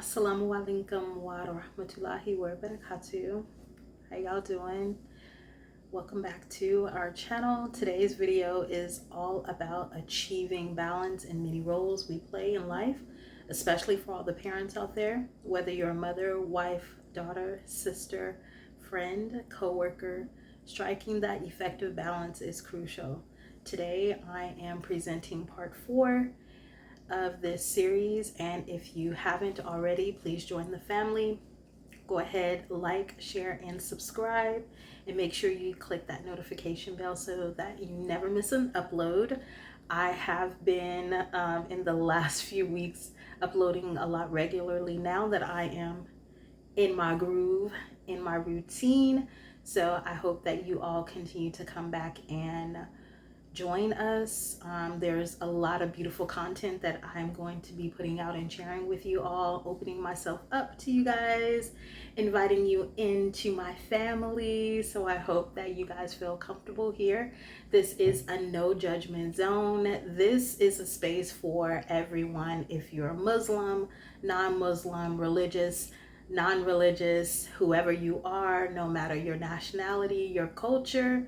Assalamu alaikum wa rahmatullahi wa barakatuh. How y'all doing? Welcome back to our channel. Today's video is all about achieving balance in many roles we play in life, especially for all the parents out there, whether you're a mother, wife, daughter, sister, friend, co-worker. Striking that effective balance is crucial. Today I am presenting part 4 of this series, and if you haven't already, please join the family. Go ahead, like, share, and subscribe, and make sure you click that notification bell so that you never miss an upload. I have been in the last few weeks uploading a lot regularly now that I am in my groove, in my routine. So I hope that you all continue to come back and join us. There's a lot of beautiful content that I'm going to be putting out and sharing with you all, opening myself up to you guys, inviting you into my family. So I hope that you guys feel comfortable here. This is a no judgment zone. This is a space for everyone. If you're a Muslim, non-Muslim, religious, non-religious, whoever you are, no matter your nationality, your culture,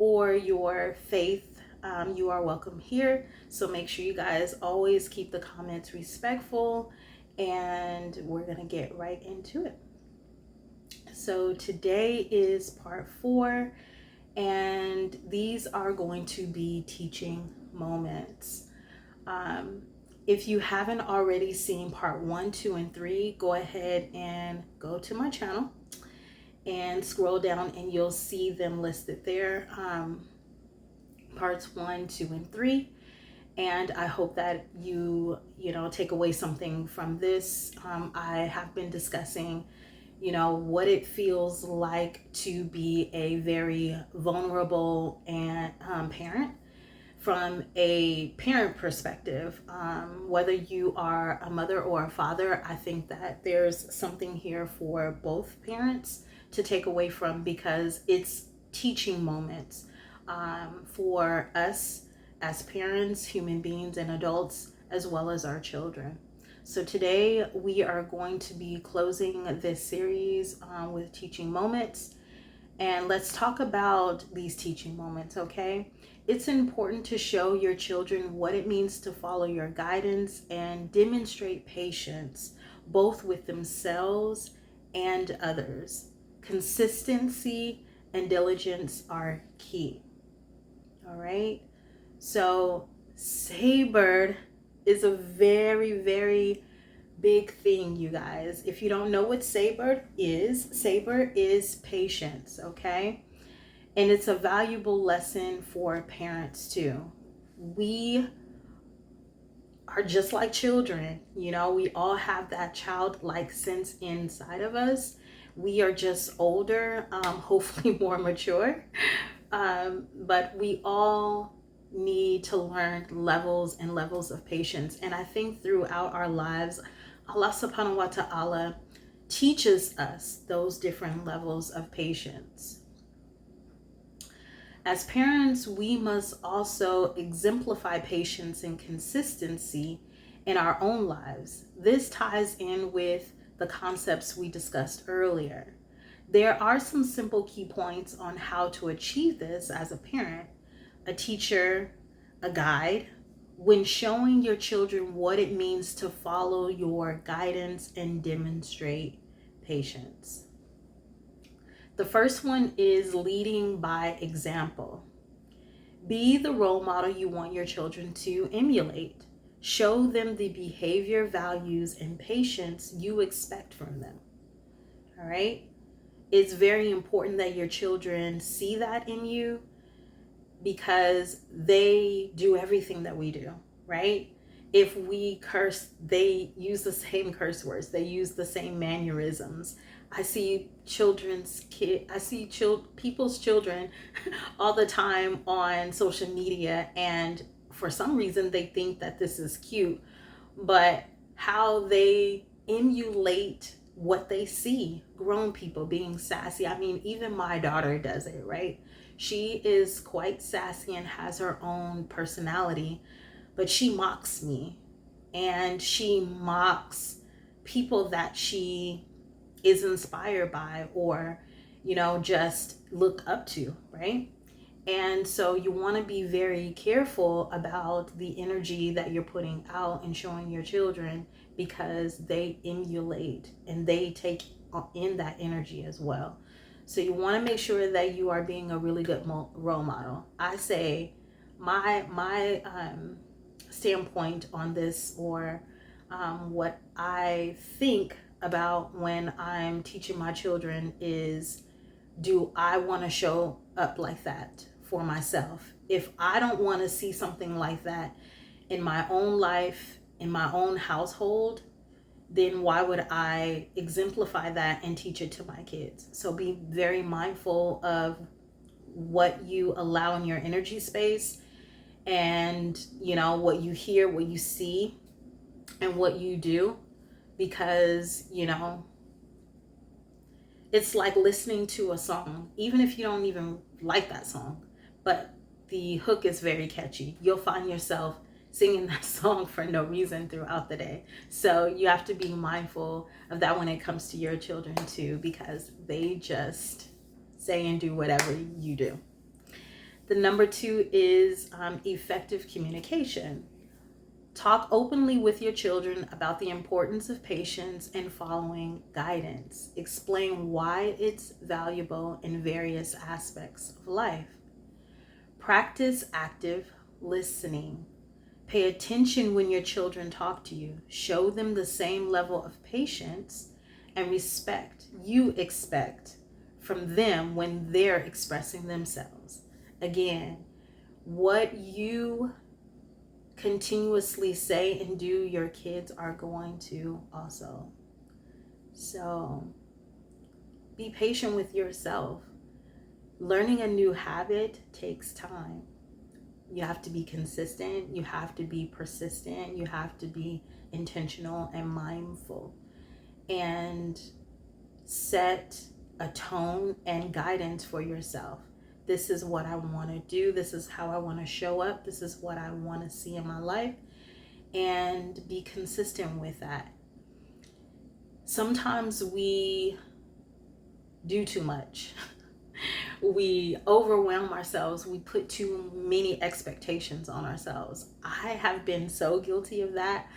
or your faith, you are welcome here. So make sure you guys always keep the comments respectful, and we're gonna get right into it. So today is part 4, and these are going to be teaching moments. If you haven't already seen part 1, 2, and 3, go ahead and go to my channel and scroll down and you'll see them listed there. Parts 1, 2, and 3. And I hope that you take away something from this. I have been discussing, what it feels like to be a very vulnerable and parent from a parent perspective. Whether you are a mother or a father, I think that there's something here for both parents to take away from, because it's teaching moments for us as parents, human beings, and adults, as well as our children. So today we are going to be closing this series with teaching moments, and let's talk about these teaching moments, okay? It's important to show your children what it means to follow your guidance and demonstrate patience, both with themselves and others. Consistency and diligence are key. All right. So Saybird is a very, very big thing, you guys. If you don't know what Saybird is patience, okay? And it's a valuable lesson for parents too. We are just like children, we all have that childlike sense inside of us. We are just older, hopefully more mature. But we all need to learn levels and levels of patience. And I think throughout our lives, Allah subhanahu wa ta'ala teaches us those different levels of patience. As parents, we must also exemplify patience and consistency in our own lives. This ties in with the concepts we discussed earlier. There are some simple key points on how to achieve this as a parent, a teacher, a guide, when showing your children what it means to follow your guidance and demonstrate patience. The first one is leading by example. Be the role model you want your children to emulate. Show them the behavior, values, and patience you expect from them. All right? It's very important that your children see that in you, because they do everything that we do, right? If we curse, they use the same curse words. They use the same mannerisms. I see people's children all the time on social media, and for some reason they think that this is cute, but how they emulate what they see grown people being sassy. I mean, even my daughter does it, right? She is quite sassy and has her own personality, but she mocks me, and she mocks people that she is inspired by, or, just look up to, right? And so you want to be very careful about the energy that you're putting out and showing your children, because they emulate and they take in that energy as well. So you want to make sure that you are being a really good role model. I say my standpoint on this, or what I think about when I'm teaching my children, is, do I want to show up like that for myself? If I don't want to see something like that in my own life, in my own household, then why would I exemplify that and teach it to my kids? So be very mindful of what you allow in your energy space, and what you hear, what you see, and what you do, because it's like listening to a song, even if you don't even like that song, but the hook is very catchy. You'll find yourself singing that song for no reason throughout the day. So you have to be mindful of that when it comes to your children too, because they just say and do whatever you do. The number 2 is effective communication. Talk openly with your children about the importance of patience and following guidance. Explain why it's valuable in various aspects of life. Practice active listening. Pay attention when your children talk to you. Show them the same level of patience and respect you expect from them when they're expressing themselves. Again, what you continuously say and do, your kids are going to also. So be patient with yourself. Learning a new habit takes time. You have to be consistent, you have to be persistent, you have to be intentional and mindful, and set a tone and guidance for yourself. This is what I want to do. This is how I want to show up. This is what I want to see in my life, and be consistent with that. Sometimes we do too much. We overwhelm ourselves. We put too many expectations on ourselves. I have been so guilty of that.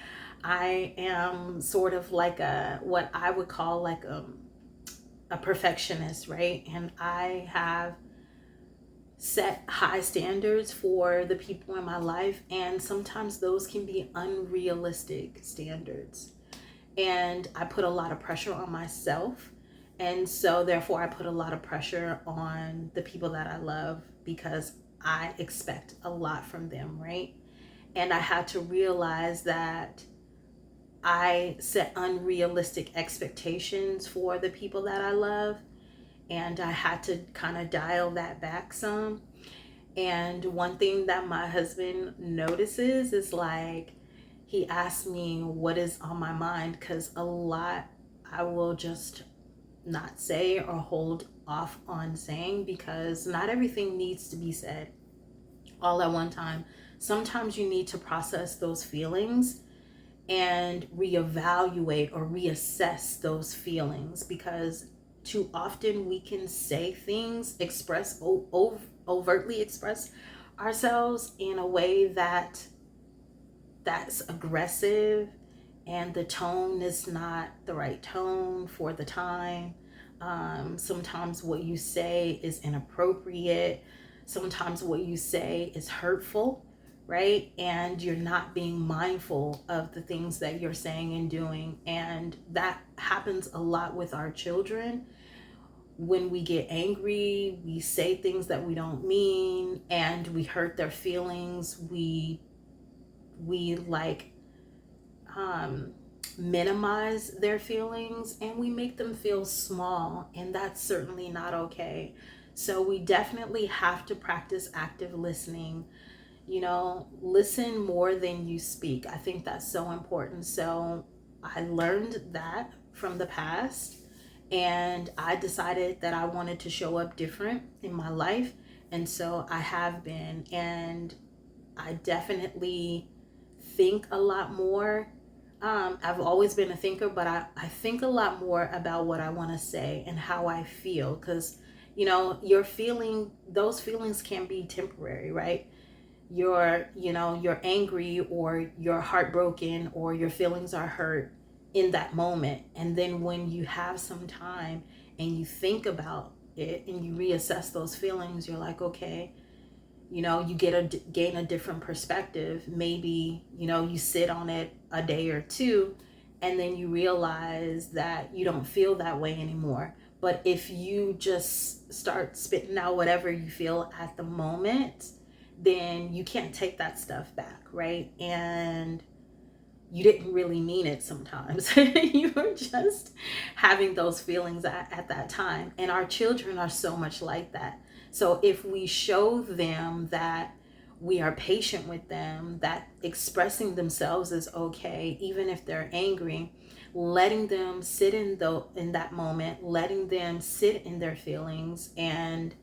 I am sort of like what I would call like a perfectionist, right? And I have set high standards for the people in my life, and sometimes those can be unrealistic standards. And I put a lot of pressure on myself. And so therefore I put a lot of pressure on the people that I love, because I expect a lot from them, right? And I had to realize that I set unrealistic expectations for the people that I love, and I had to kind of dial that back some. And one thing that my husband notices is, like, he asks me what is on my mind, because a lot I will just not say or hold off on saying, because not everything needs to be said all at one time. Sometimes you need to process those feelings and reevaluate or reassess those feelings, because too often we can say things, overtly express ourselves in a way that's aggressive, and the tone is not the right tone for the time. Sometimes what you say is inappropriate. Sometimes what you say is hurtful, right? And you're not being mindful of the things that you're saying and doing. And that happens a lot with our children. When we get angry, we say things that we don't mean, and we hurt their feelings. We minimize their feelings, and we make them feel small, and that's certainly not okay. So we definitely have to practice active listening. Listen more than you speak. I think that's so important. So I learned that from the past, and I decided that I wanted to show up different in my life, and so I have been. And I definitely think a lot more I've always been a thinker, but I think a lot more about what I want to say and how I feel. Because, those feelings can be temporary, right? You're angry, or you're heartbroken, or your feelings are hurt in that moment. And then when you have some time and you think about it and you reassess those feelings, you're like, okay, you gain a different perspective. Maybe you sit on it a day or two, and then you realize that you don't feel that way anymore. But if you just start spitting out whatever you feel at the moment, then you can't take that stuff back, right? And you didn't really mean it sometimes. You were just having those feelings at that time. And our children are so much like that. So if we show them that we are patient with them, that expressing themselves is okay, even if they're angry, letting them sit in that moment, letting them sit in their feelings, and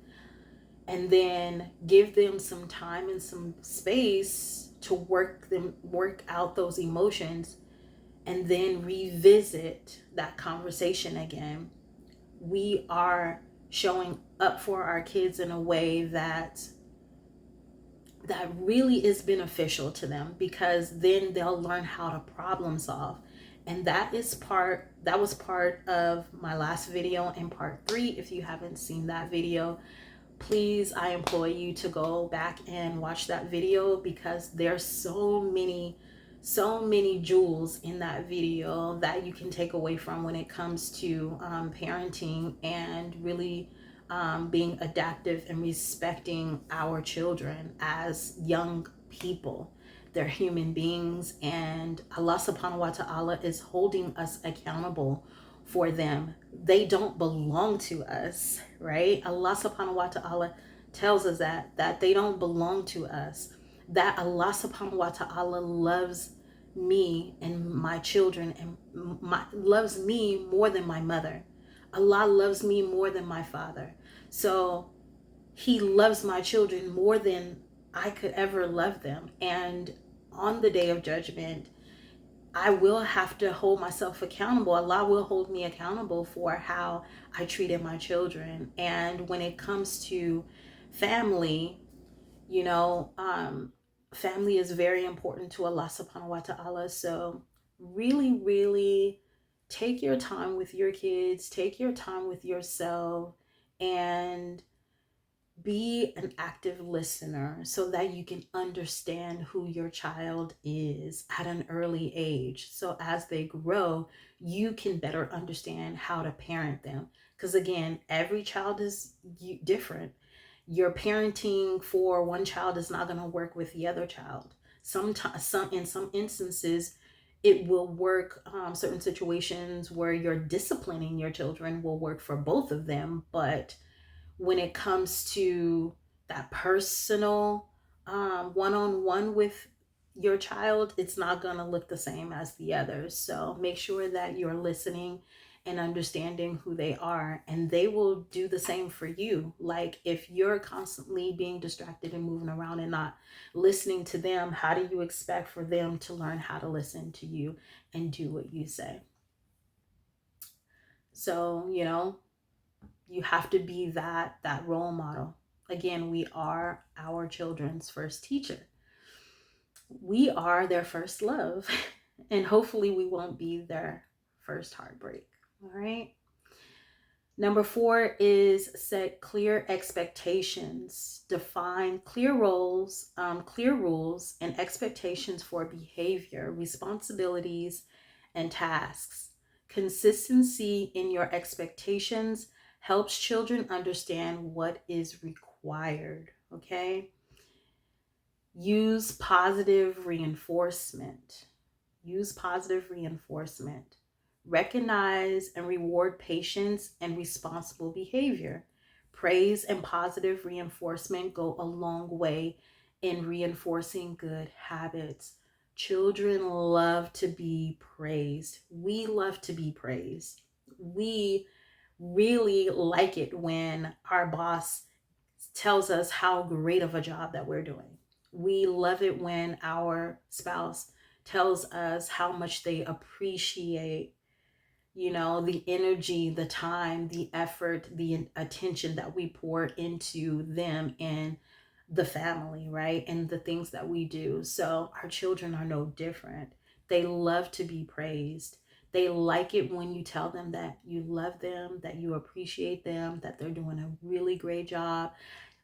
then give them some time and some space to work out those emotions, and then revisit that conversation again. We are showing up for our kids in a way that really is beneficial to them, because then they'll learn how to problem solve. And that was part of my last video in part 3. If you haven't seen that video, please, I implore you to go back and watch that video, because there's so many jewels in that video that you can take away from when it comes to parenting, and really being adaptive and respecting our children as young people. They're human beings, and Allah subhanahu wa ta'ala is holding us accountable for them. They don't belong to us, right? Allah subhanahu wa ta'ala tells us that they don't belong to us. That Allah subhanahu wa ta'ala loves me and my children, and loves me more than my mother. Allah loves me more than my father. So he loves my children more than I could ever love them. And on the day of judgment, I will have to hold myself accountable. Allah will hold me accountable for how I treated my children. And when it comes to family, family is very important to Allah subhanahu wa ta'ala. So really, really take your time with your kids, take your time with yourself, and be an active listener so that you can understand who your child is at an early age. So as they grow, you can better understand how to parent them. Because again, every child is different. Your parenting for one child is not going to work with the other child. In some instances, it will work. Certain situations where you're disciplining your children will work for both of them, but when it comes to that personal one-on-one with your child, it's not going to look the same as the others. So make sure that you're listening and understanding who they are, and they will do the same for you. Like, if you're constantly being distracted and moving around and not listening to them, how do you expect for them to learn how to listen to you and do what you say? So, you have to be that role model. Again, we are our children's first teacher. We are their first love, and hopefully we won't be their first heartbreak. All right. Number 4 is set clear expectations. Define clear roles, clear rules and expectations for behavior, responsibilities, and tasks. Consistency in your expectations helps children understand what is required. Okay. Use positive reinforcement. Use positive reinforcement. Recognize and reward patience and responsible behavior. Praise and positive reinforcement go a long way in reinforcing good habits. Children love to be praised. We love to be praised. We really like it when our boss tells us how great of a job that we're doing. We love it when our spouse tells us how much they appreciate, the energy, the time, the effort, the attention that we pour into them and the family, right? And the things that we do. So our children are no different. They love to be praised. They like it when you tell them that you love them, that you appreciate them, that they're doing a really great job.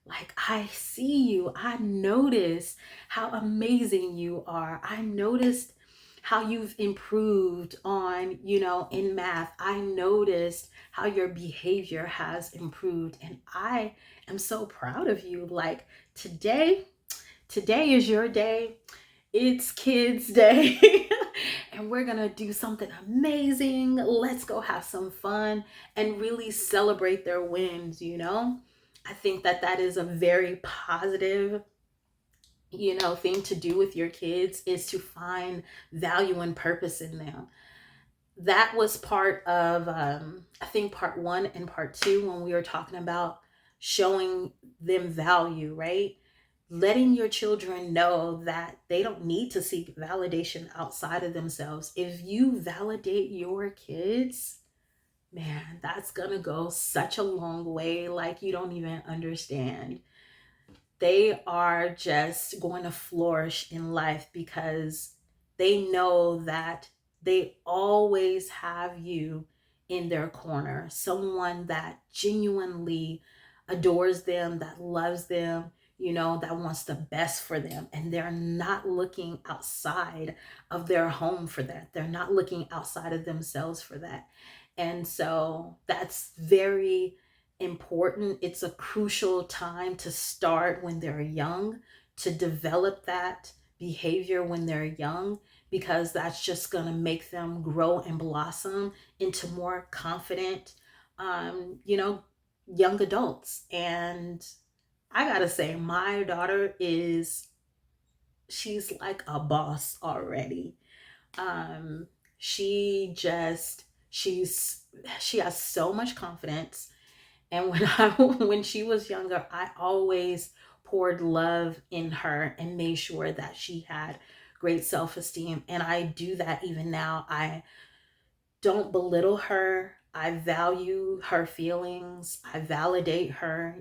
Like, I see you. I notice how amazing you are. I noticed how you've improved on, in math. I noticed how your behavior has improved. And I am so proud of you. Like, today is your day. It's kids' day. And we're going to do something amazing. Let's go have some fun and really celebrate their wins. I think that that is a very positive, thing to do with your kids, is to find value and purpose in them. That was part of, I think, part one and part two, when we were talking about showing them value, right? Letting your children know that they don't need to seek validation outside of themselves. If you validate your kids, man, that's gonna go such a long way, like you don't even understand. They are just going to flourish in life because they know that they always have you in their corner, someone that genuinely adores them, that loves them, that wants the best for them. And they're not looking outside of their home for that. They're not looking outside of themselves for that. And so that's very important. It's a crucial time to start when they're young, to develop that behavior when they're young, because that's just going to make them grow and blossom into more confident, young adults. And I gotta say, my daughter she's like a boss already. um she just she has so much confidence. And when I when she was younger, I always poured love in her and made sure that she had great self-esteem. And I do that even now. I don't belittle her. I value her feelings. I validate her,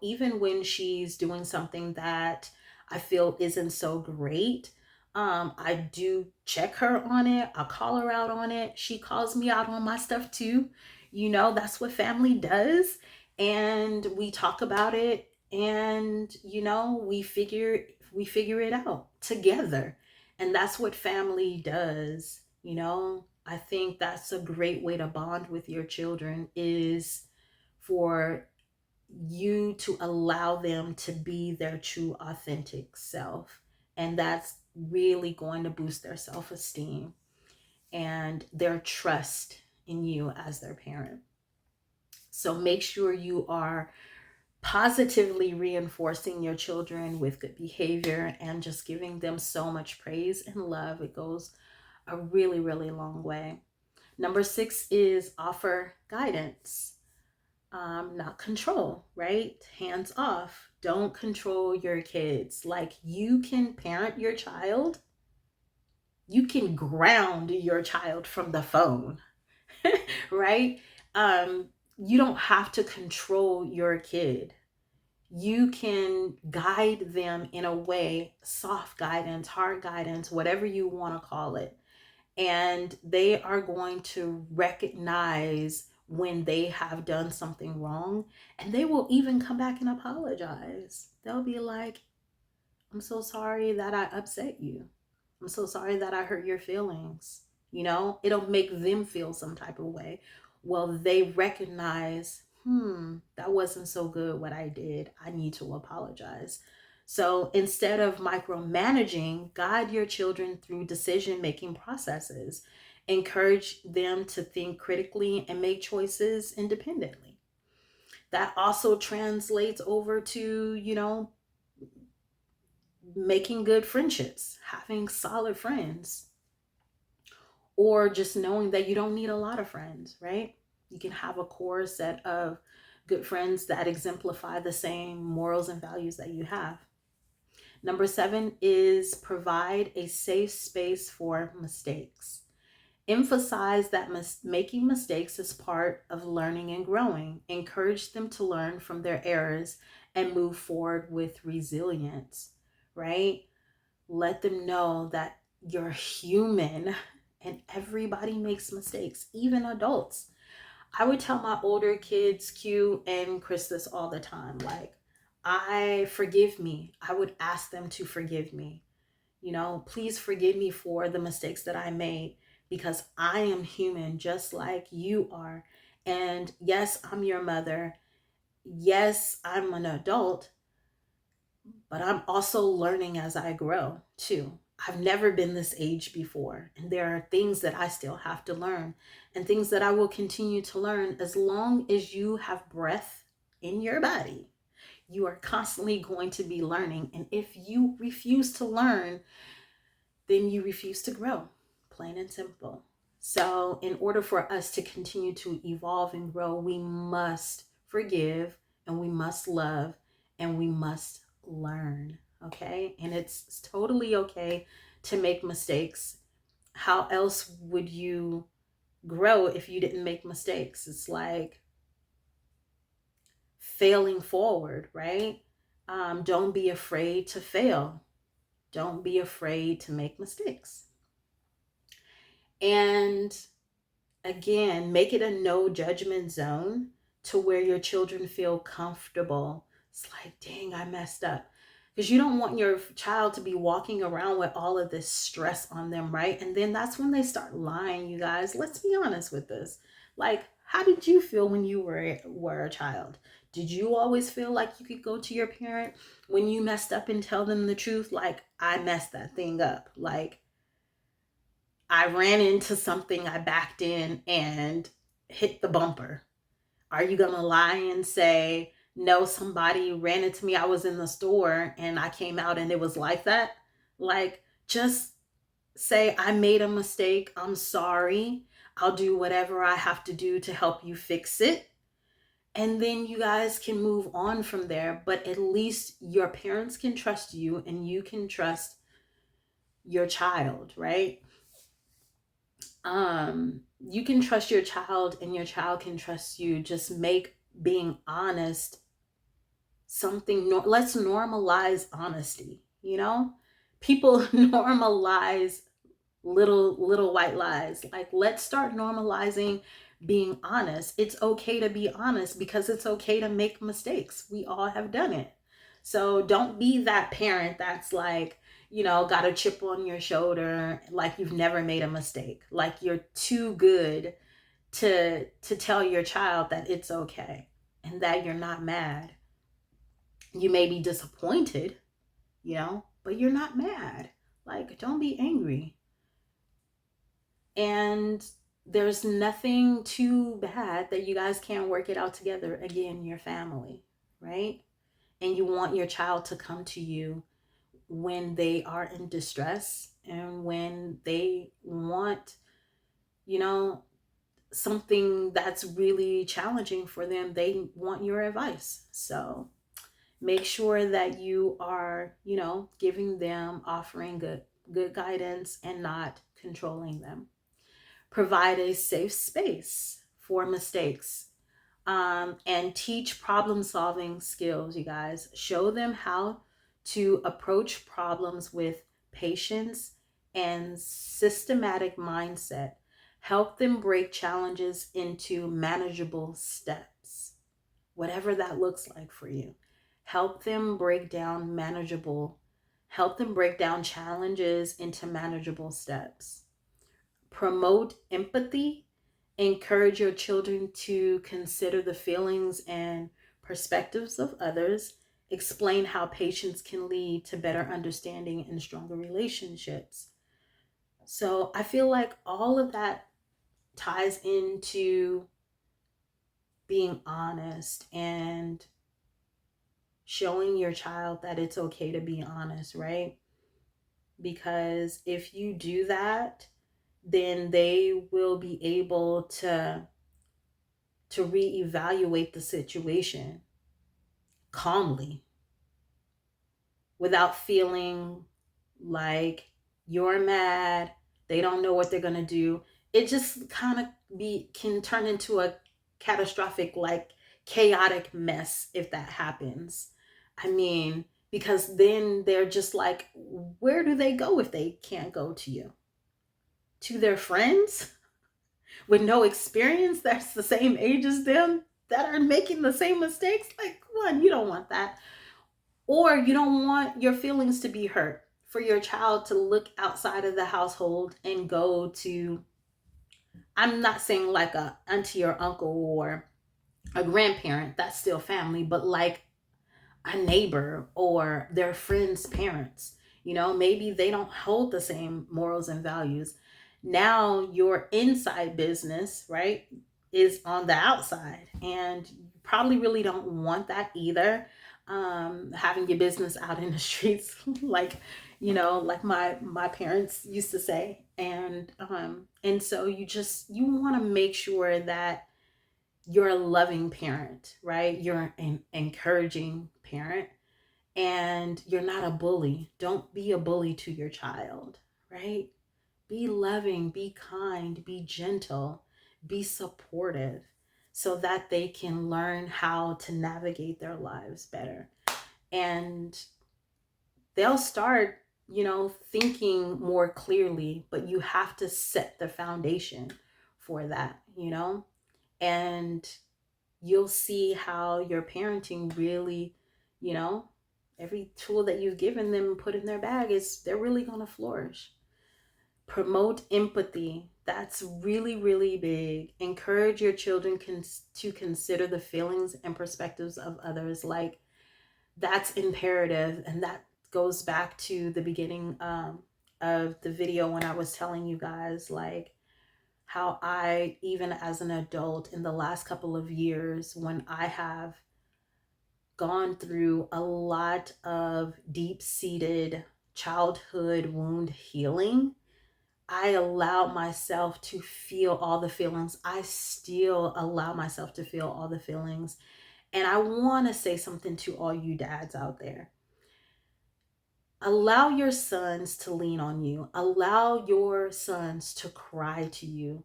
even when she's doing something that I feel isn't so great. I do check her on it. I call her out on it. She calls me out on my stuff too. That's what family does. And we talk about it, and we figure it out together. And that's what family does. I think that's a great way to bond with your children, is for you to allow them to be their true authentic self. And that's really going to boost their self-esteem and their trust in you as their parent. So make sure you are positively reinforcing your children with good behavior and just giving them so much praise and love. It goes a really, really long way. Number 6 is offer guidance, not control, right? Hands off. Don't control your kids. Like, you can parent your child, you can ground your child from the phone, right? You don't have to control your kid. You can guide them in a way, soft guidance, hard guidance, whatever you want to call it. And they are going to recognize when they have done something wrong, and they will even come back and apologize. They'll be like, I'm so sorry that I upset you. I'm so sorry that I hurt your feelings. It'll make them feel some type of way. Well, they recognize, that wasn't so good what I did. I need to apologize. So instead of micromanaging, guide your children through decision-making processes. Encourage them to think critically and make choices independently. That also translates over to, making good friendships, having solid friends, or just knowing that you don't need a lot of friends, right? You can have a core set of good friends that exemplify the same morals and values that you have. Number 7 is provide a safe space for mistakes. Emphasize that making mistakes is part of learning and growing. Encourage them to learn from their errors and move forward with resilience, right? Let them know that you're human and everybody makes mistakes, even adults. I would tell my older kids, Q and Chris, this all the time. Like, forgive me. I would ask them to forgive me. Please forgive me for the mistakes that I made, because I am human just like you are. And yes, I'm your mother. Yes, I'm an adult, but I'm also learning as I grow too. I've never been this age before, and there are things that I still have to learn and things that I will continue to learn. As long as you have breath in your body, you are constantly going to be learning. And if you refuse to learn, then you refuse to grow, plain and simple. So, in order for us to continue to evolve and grow, we must forgive and we must love and we must learn. Okay. And it's totally okay to make mistakes. How else would you grow if you didn't make mistakes? It's like failing forward, right? Don't be afraid to fail. Don't be afraid to make mistakes. And again, make it a no judgment zone to where your children feel comfortable. It's like, dang, I messed up. Because you don't want your child to be walking around with all of this stress on them, right? And then that's when they start lying, you guys. Let's be honest with this. Like, how did you feel when you were a child? Did you always feel like you could go to your parent when you messed up and tell them the truth? Like, I messed that thing up. Like, I ran into something, I backed in and hit the bumper. Are you going to lie and say, no, somebody ran into me, I was in the store and I came out and it was like that? Like, just say, I made a mistake. I'm sorry. I'll do whatever I have to do to help you fix it. And then you guys can move on from there. But at least your parents can trust you and you can trust your child, right? You can trust your child and your child can trust you. Just make being honest something. Let's normalize honesty. People normalize little white lies. Like, let's start normalizing being honest. It's okay to be honest because it's okay to make mistakes. We all have done it. So don't be that parent that's like, got a chip on your shoulder, like you've never made a mistake, like you're too good to tell your child that it's okay and that you're not mad. You may be disappointed, but you're not mad. Like, don't be angry. And there's nothing too bad that you guys can't work it out together. Again, your family, right? And you want your child to come to you when they are in distress and when they want, something that's really challenging for them. They want your advice. So make sure that you are, giving them, offering good guidance and not controlling them. Provide a safe space for mistakes, and teach problem solving skills, you guys. Show them how to approach problems with patience and systematic mindset. Help them break challenges into manageable steps, whatever that looks like for you. Help them break down challenges into manageable steps. Promote empathy. Encourage your children to consider the feelings and perspectives of others. Explain how patience can lead to better understanding and stronger relationships. So I feel like all of that ties into being honest and showing your child that it's okay to be honest, right? Because if you do that, then they will be able to reevaluate the situation calmly. without feeling like you're mad, they don't know what they're going to do. It just kind of be can turn into a catastrophic, like chaotic mess if that happens. I mean, because then they're just like, where do they go if they can't go to you? To their friends with no experience that's the same age as them that are making the same mistakes? Like, one, you don't want that. Or you don't want your feelings to be hurt for your child to look outside of the household and go to, I'm not saying like a auntie or uncle or a grandparent, that's still family, but like a neighbor or their friends' parents. Maybe they don't hold the same morals and values. Now your inside business, right, is on the outside, and you probably really don't want that either. Having your business out in the streets, like like my parents used to say, and so you want to make sure that you're a loving parent, right? You're an encouraging parent, and you're not a bully. Don't be a bully to your child, right? Be loving, be kind, be gentle, be supportive so that they can learn how to navigate their lives better. And they'll start, thinking more clearly, but you have to set the foundation for that. And you'll see how your parenting really, you know, every tool that you've given them put in their bag is they're really going to flourish. Promote empathy. That's really, really big. Encourage your children to consider the feelings and perspectives of others. Like, that's imperative. And that goes back to the beginning of the video when I was telling you guys, like, how I, even as an adult in the last couple of years, when I have gone through a lot of deep seated childhood wound healing, I allow myself to feel all the feelings. I still allow myself to feel all the feelings. And I want to say something to all you dads out there. Allow your sons to lean on you. Allow your sons to cry to you.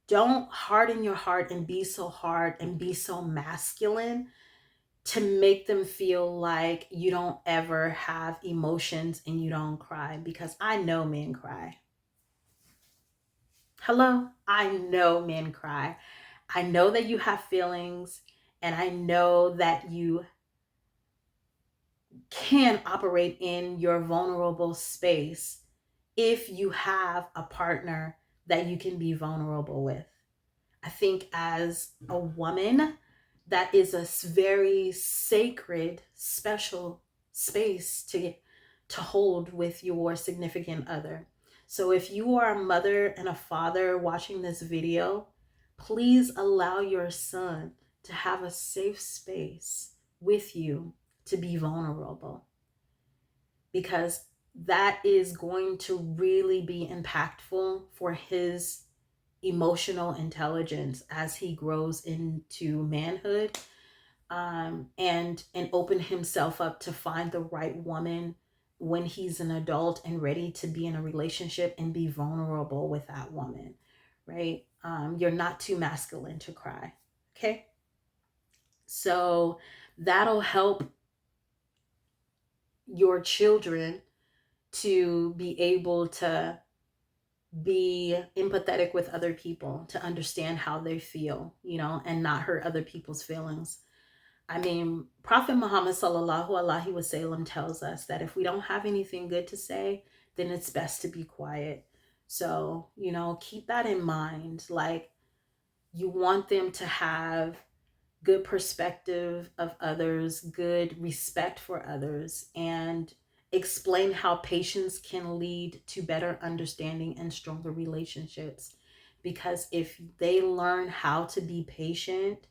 Don't harden your heart and be so hard and be so masculine to make them feel like you don't ever have emotions and you don't cry, because I know men cry. Hello? I know men cry. I know that you have feelings, and I know that you can operate in your vulnerable space if you have a partner that you can be vulnerable with. I think as a woman, that is a very sacred, special space to hold with your significant other. So if you are a mother and a father watching this video, please allow your son to have a safe space with you to be vulnerable, because that is going to really be impactful for his emotional intelligence as he grows into manhood, and open himself up to find the right woman when he's an adult and ready to be in a relationship and be vulnerable with that woman, right? You're not too masculine to cry. Okay, so that'll help your children to be able to be empathetic with other people, to understand how they feel, and not hurt other people's feelings. I mean, Prophet Muhammad sallallahu alaihi wasallam tells us that if we don't have anything good to say, then it's best to be quiet. So, keep that in mind. Like, you want them to have good perspective of others, good respect for others, and explain how patience can lead to better understanding and stronger relationships. Because if they learn how to be patient,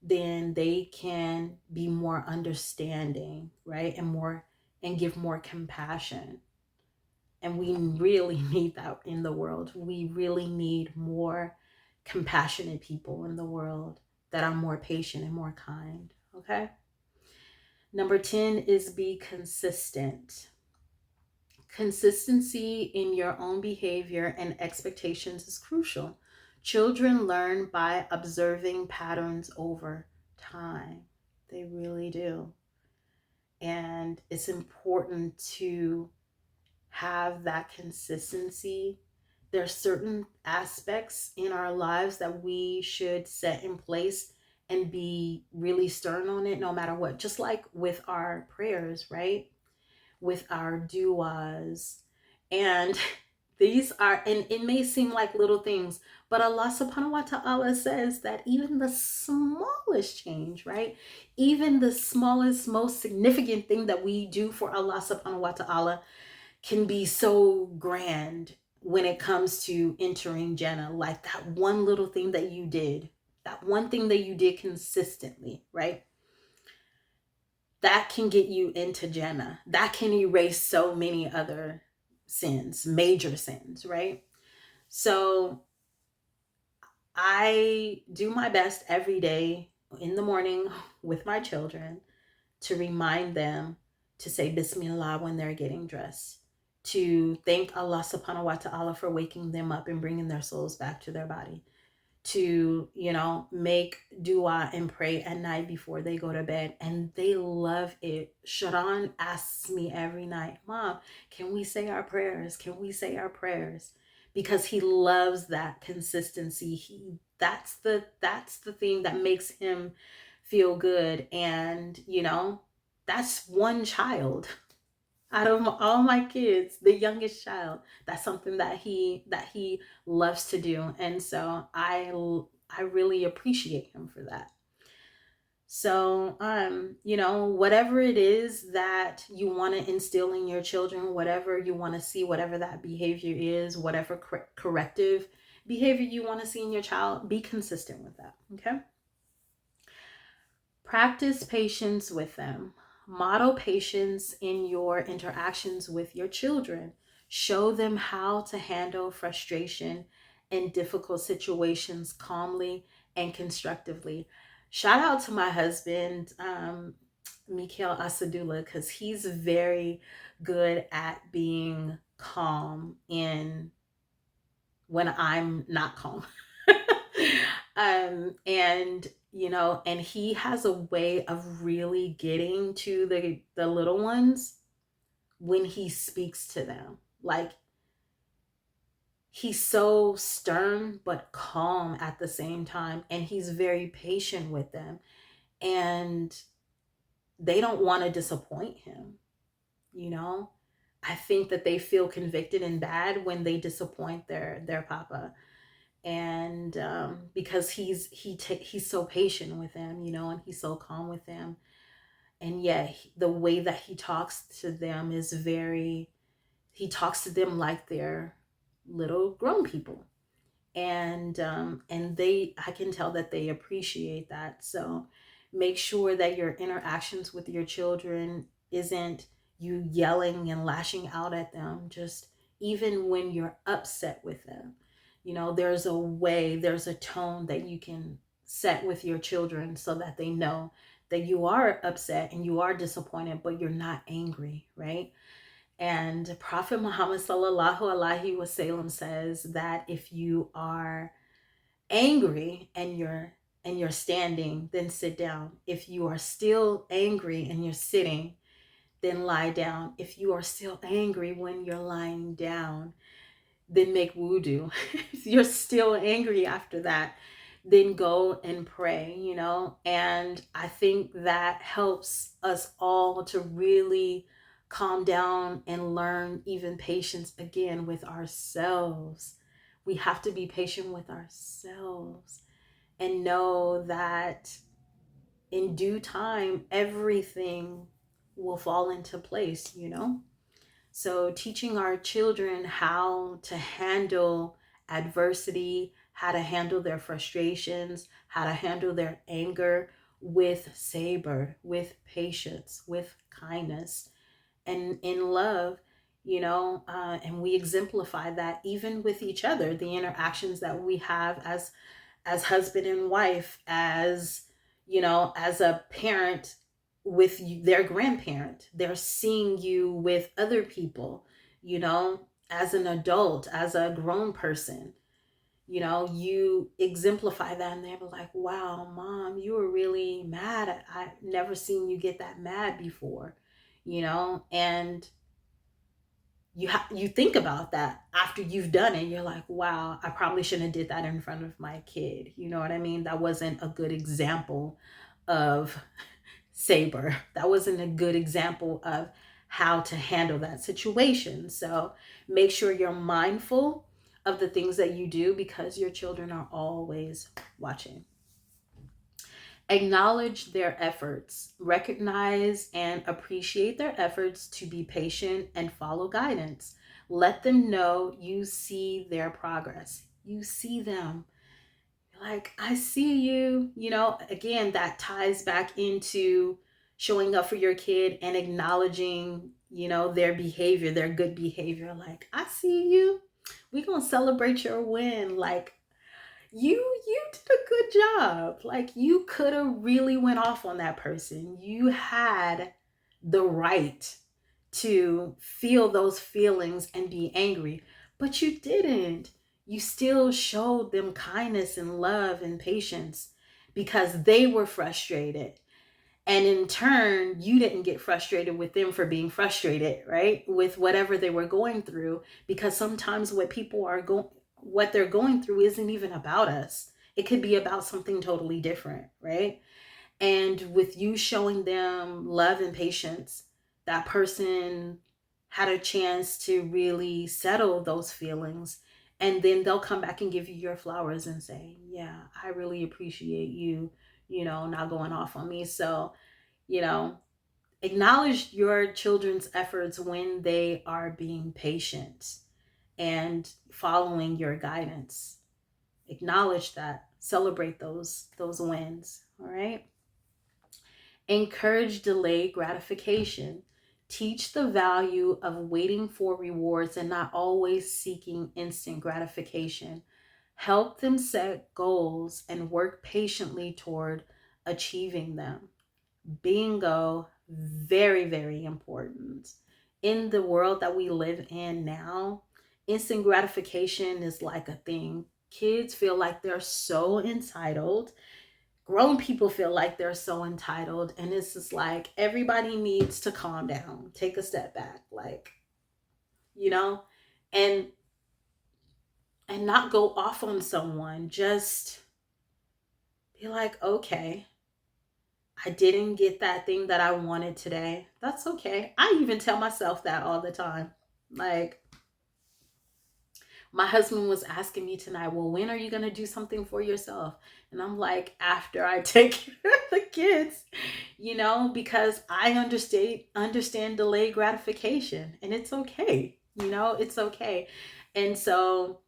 then they can be more understanding, right? And give more compassion. And we really need that in the world. We really need more compassionate people in the world that are more patient and more kind. Okay. Number 10 is be consistent. Consistency in your own behavior and expectations is crucial. Children learn by observing patterns over time. They really do. And it's important to have that consistency. There are certain aspects in our lives that we should set in place and be really stern on it no matter what. Just like with our prayers, right? With our du'as. And these are, and it may seem like little things, but Allah subhanahu wa ta'ala says that even the smallest change, right? Even the smallest, most significant thing that we do for Allah subhanahu wa ta'ala can be so grand when it comes to entering Jannah. Like that one little thing that you did, that one thing that you did consistently, right? That can get you into Jannah. That can erase so many other sins, major sins, right? So I do my best every day in the morning with my children to remind them to say Bismillah when they're getting dressed, to thank Allah subhanahu wa ta'ala for waking them up and bringing their souls back to their body, to, make dua and pray at night before they go to bed. And they love it. Sharon asks me every night, Mom, can we say our prayers? Can we say our prayers? Because he loves that consistency. That's the thing that makes him feel good. And, that's one child out of all my kids, the youngest child. That's something that he loves to do. And so I really appreciate him for that. So whatever it is that you want to instill in your children, whatever you want to see, whatever that behavior is, whatever corrective behavior you want to see in your child, be consistent with that. Okay? Practice patience with them. Model patience in your interactions with your children. Show them how to handle frustration and difficult situations calmly and constructively. Shout out to my husband, Mikhail Asadullah, because he's very good at being calm when I'm not calm. And and he has a way of really getting to the little ones when he speaks to them. Like, he's so stern but calm at the same time, and he's very patient with them, and they don't want to disappoint him. I think that they feel convicted and bad when they disappoint their papa. And because he's so patient with them, and he's so calm with them. And yet the way that he talks to them is he talks to them like they're little grown people. And I can tell that they appreciate that. So make sure that your interactions with your children isn't you yelling and lashing out at them. Just even when you're upset with them, there's a tone that you can set with your children so that they know that you are upset and you are disappointed, but you're not angry, right? And Prophet Muhammad sallallahu alaihi wasallam says that if you are angry and you're standing, then sit down. If you are still angry and you're sitting, then lie down. If you are still angry when you're lying down, then make wudu. If you're still angry after that, then go and pray, And I think that helps us all to really calm down and learn even patience again with ourselves. We have to be patient with ourselves and know that in due time, everything will fall into place, So teaching our children how to handle adversity, how to handle their frustrations, how to handle their anger with sabr, with patience, with kindness, and in love, and we exemplify that even with each other, the interactions that we have as husband and wife, as a parent with their grandparent. They're seeing you with other people, as an adult, as a grown person. You exemplify that, and they're like, wow, mom, you were really mad. I never seen you get that mad before, and you think about that after you've done it. You're like, wow, I probably shouldn't have did that in front of my kid. You know what I mean? That wasn't a good example of saber. That wasn't a good example of how to handle that situation. So make sure you're mindful of the things that you do, because your children are always watching. Acknowledge their efforts. Recognize and appreciate their efforts to be patient and follow guidance. Let them know you see their progress. You see them. Like, I see you. Again, that ties back into showing up for your kid and acknowledging, their behavior, their good behavior. Like, I see you. We're going to celebrate your win. Like, you did a good job. Like, you could have really went off on that person. You had the right to feel those feelings and be angry, but you didn't. You still showed them kindness and love and patience because they were frustrated. And in turn, you didn't get frustrated with them for being frustrated, right? With whatever they were going through, because sometimes what they're going through isn't even about us. It could be about something totally different, right? And with you showing them love and patience, that person had a chance to really settle those feelings. And then they'll come back and give you your flowers and say, yeah, I really appreciate you, not going off on me. So, you know, acknowledge your children's efforts when they are being patient and following your guidance. Acknowledge that. Celebrate those wins. All right. Encourage delayed gratification. Teach the value of waiting for rewards and not always seeking instant gratification. Help them set goals and work patiently toward achieving them. Bingo, very, very important. In the world that we live in now, instant gratification is like a thing. Kids feel like they're so entitled. Grown people feel like they're so entitled. And it's just like everybody needs to calm down, take a step back, like, you know, and not go off on someone. Just be like, okay, I didn't get that thing that I wanted today. That's okay. I even tell myself that all the time. Like, my husband was asking me tonight, well, when are you going to do something for yourself? And I'm like, after I take care of the kids, because I understand delayed gratification, and it's okay. It's okay. And so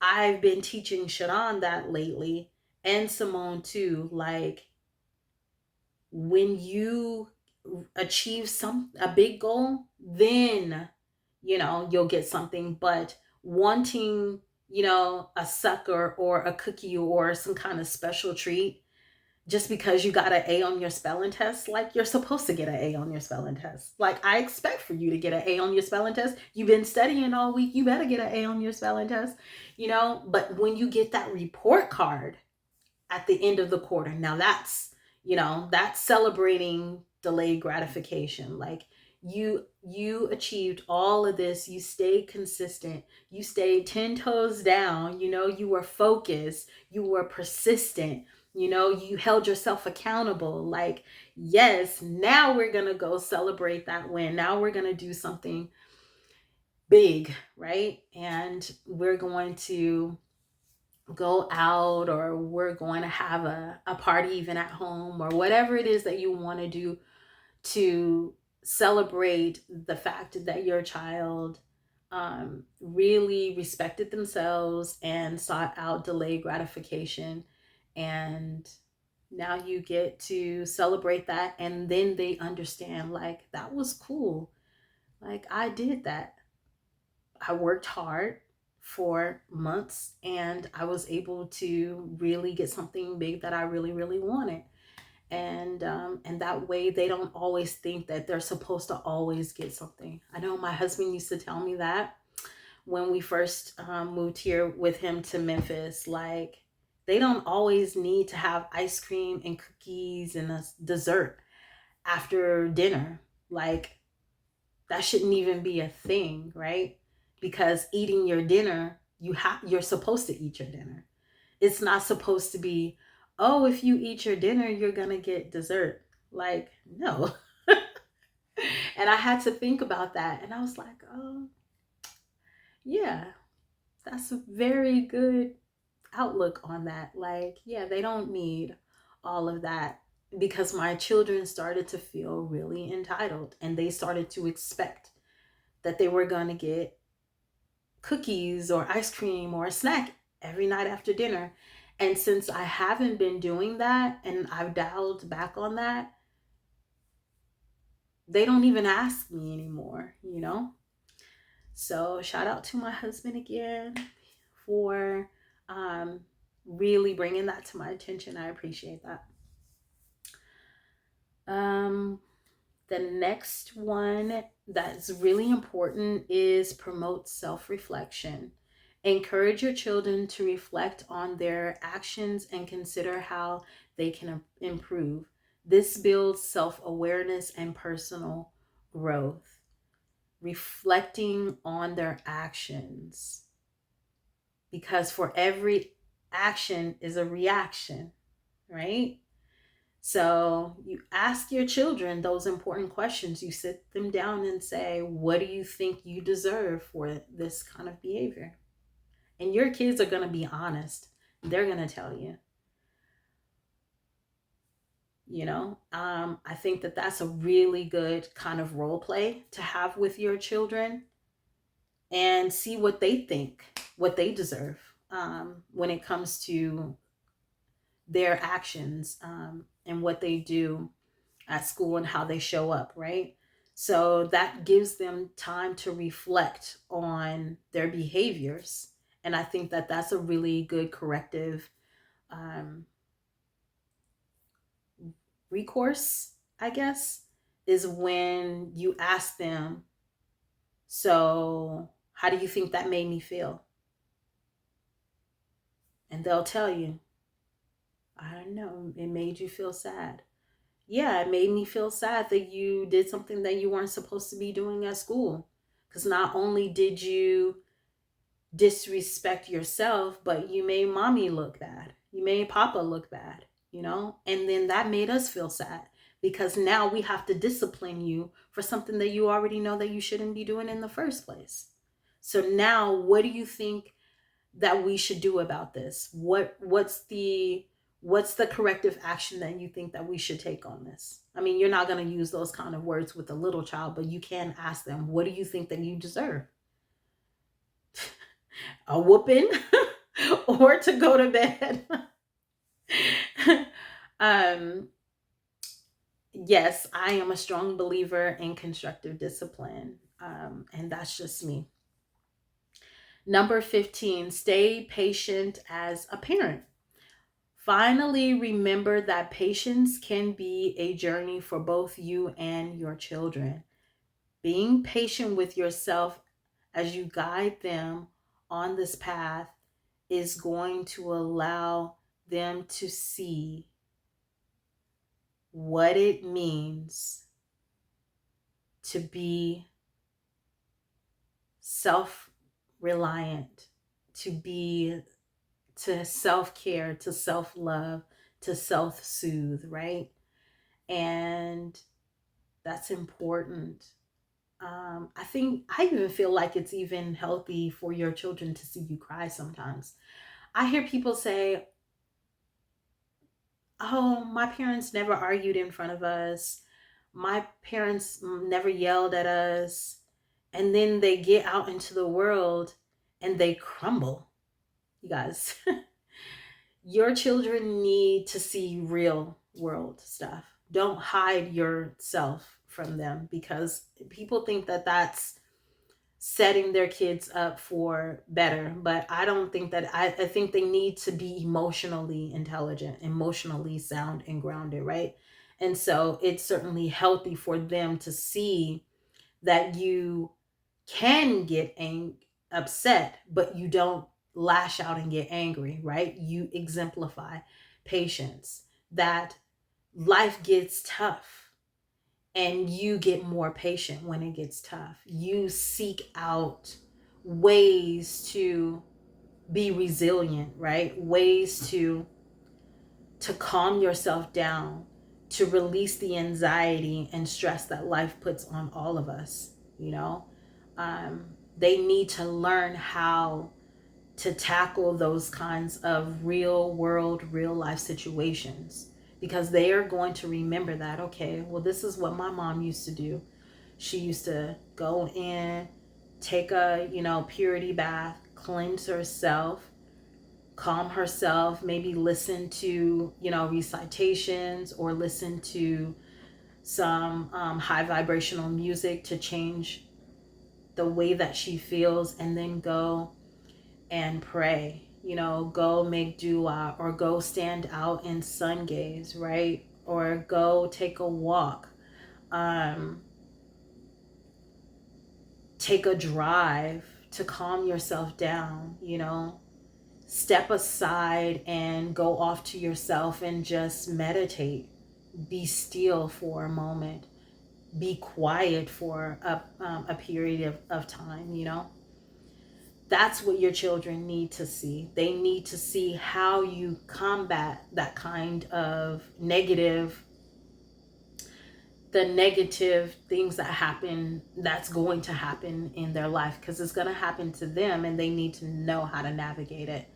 I've been teaching Sharon that lately, and Simone too. Like, when you achieve a big goal, then you'll get something. But wanting a sucker or a cookie or some kind of special treat just because you got an A on your spelling test, like, you're supposed to get an A on your spelling test. Like, I expect for you to get an A on your spelling test. You've been studying all week, you better get an A on your spelling test. But when you get that report card at the end of the quarter, now that's celebrating delayed gratification. Like, you achieved all of this, you stayed consistent, you stayed 10 toes down, you were focused, you were persistent, you held yourself accountable. Like, yes, now we're gonna go celebrate that win. Now we're gonna do something big, right? And we're going to go out, or we're going to have a party even at home, or whatever it is that you want to do to celebrate the fact that your child really respected themselves and sought out delayed gratification. And now you get to celebrate that, and then they understand, like, that was cool. Like, I did that. I worked hard for months, and I was able to really get something big that I really, really wanted. And that way they don't always think that they're supposed to always get something. I know my husband used to tell me that when we first moved here with him to Memphis, like, they don't always need to have ice cream and cookies and a dessert after dinner. Like, that shouldn't even be a thing, right? Because eating your dinner, you're supposed to eat your dinner. It's not supposed to be, oh, if you eat your dinner, you're gonna get dessert. Like, no. And I had to think about that, and I was like, oh, yeah, that's a very good outlook on that. Like, yeah, they don't need all of that, because my children started to feel really entitled, and they started to expect that they were going to get cookies or ice cream or a snack every night after dinner. And since I haven't been doing that and I've dialed back on that, they don't even ask me anymore, you know? So shout out to my husband again for um, really bringing that to my attention. I appreciate that. Um, the next one that's really important is promote self-reflection. Encourage your children to reflect on their actions and consider how they can improve. This builds self-awareness and personal growth. Reflecting on their actions, because for every action is a reaction, right? So you ask your children those important questions. You sit them down and say, what do you think you deserve for this kind of behavior? And your kids are going to be honest. They're going to tell you. I think that that's a really good kind of role play to have with your children, and see what they think, what they deserve when it comes to their actions, and what they do at school and how they show up, right? So that gives them time to reflect on their behaviors. And I think that that's a really good corrective um, recourse, I guess, is when you ask them, so how do you think that made me feel? And they'll tell you, I don't know, it made you feel sad. Yeah, it made me feel sad that you did something that you weren't supposed to be doing at school. Because not only did you disrespect yourself, but you made mommy look bad. You made papa look bad, And then that made us feel sad, because now we have to discipline you for something that you already know that you shouldn't be doing in the first place. So now what do you think that we should do about this? What's the corrective action that you think that we should take on this? I mean, you're not going to use those kind of words with a little child, but you can ask them, what do you think that you deserve? A whooping or to go to bed? um, yes, I am a strong believer in constructive discipline. And that's just me. Number 15, stay patient as a parent. Finally, remember that patience can be a journey for both you and your children. Being patient with yourself as you guide them on this path is going to allow them to see what it means to be self-reliant, to self-care, to self-love, to self-soothe, right? And that's important. I even feel like it's even healthy for your children to see you cry sometimes. I hear people say, oh, my parents never argued in front of us. My parents never yelled at us. And then they get out into the world and they crumble. You guys, your children need to see real world stuff. Don't hide yourself from them, because people think that that's setting their kids up for better. But I don't think that, I think they need to be emotionally intelligent, emotionally sound and grounded, right? And so it's certainly healthy for them to see that you can get upset, but you don't lash out and get angry, right? You exemplify patience, that life gets tough and you get more patient when it gets tough. You seek out ways to be resilient, right? Ways to calm yourself down, to release the anxiety and stress that life puts on all of us, you know? They need to learn how to tackle those kinds of real world, real life situations, because they are going to remember that, okay, well, this is what my mom used to do. She used to go in, take a, purity bath, cleanse herself, calm herself, maybe listen to, recitations, or listen to some high vibrational music to change the way that she feels, and then go and pray, go make dua, or go stand out in sun gaze, right? Or go take a walk, take a drive to calm yourself down, step aside and go off to yourself and just meditate. Be still for a moment. Be quiet for a period of time, That's what your children need to see. They need to see how you combat that kind of the negative things that happen, that's going to happen in their life, because it's going to happen to them and they need to know how to navigate it.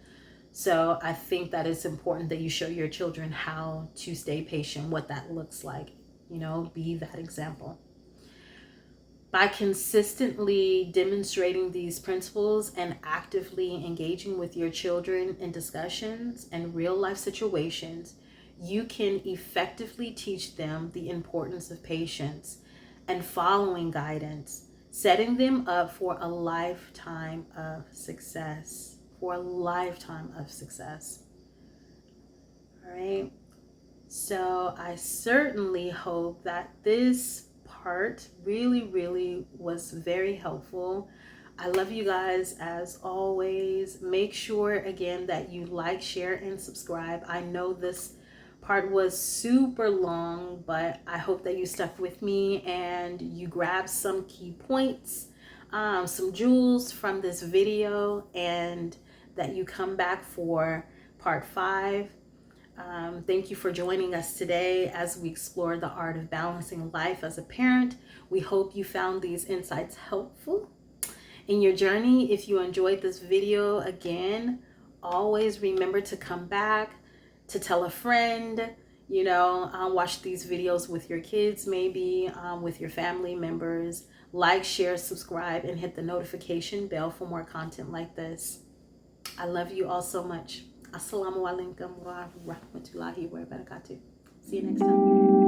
So I think that it's important that you show your children how to stay patient, what that looks like, be that example. By consistently demonstrating these principles and actively engaging with your children in discussions and real life situations, you can effectively teach them the importance of patience and following guidance, setting them up for a lifetime of success. For a lifetime of success. All right. So I certainly hope that this part really was very helpful. I love you guys as always. Make sure again that you like, share, and subscribe. I know this part was super long, but I hope that you stuck with me and you grabbed some key points, some jewels from this video, and that you come back for part 5. Thank you for joining us today as we explore the art of balancing life as a parent. We hope you found these insights helpful in your journey. If you enjoyed this video, again, always remember to come back, to tell a friend, watch these videos with your kids, maybe with your family members. Like, share, subscribe, and hit the notification bell for more content like this. I love you all so much. Assalamu alaikum wa rahmatullahi wa barakatuh. See you next time.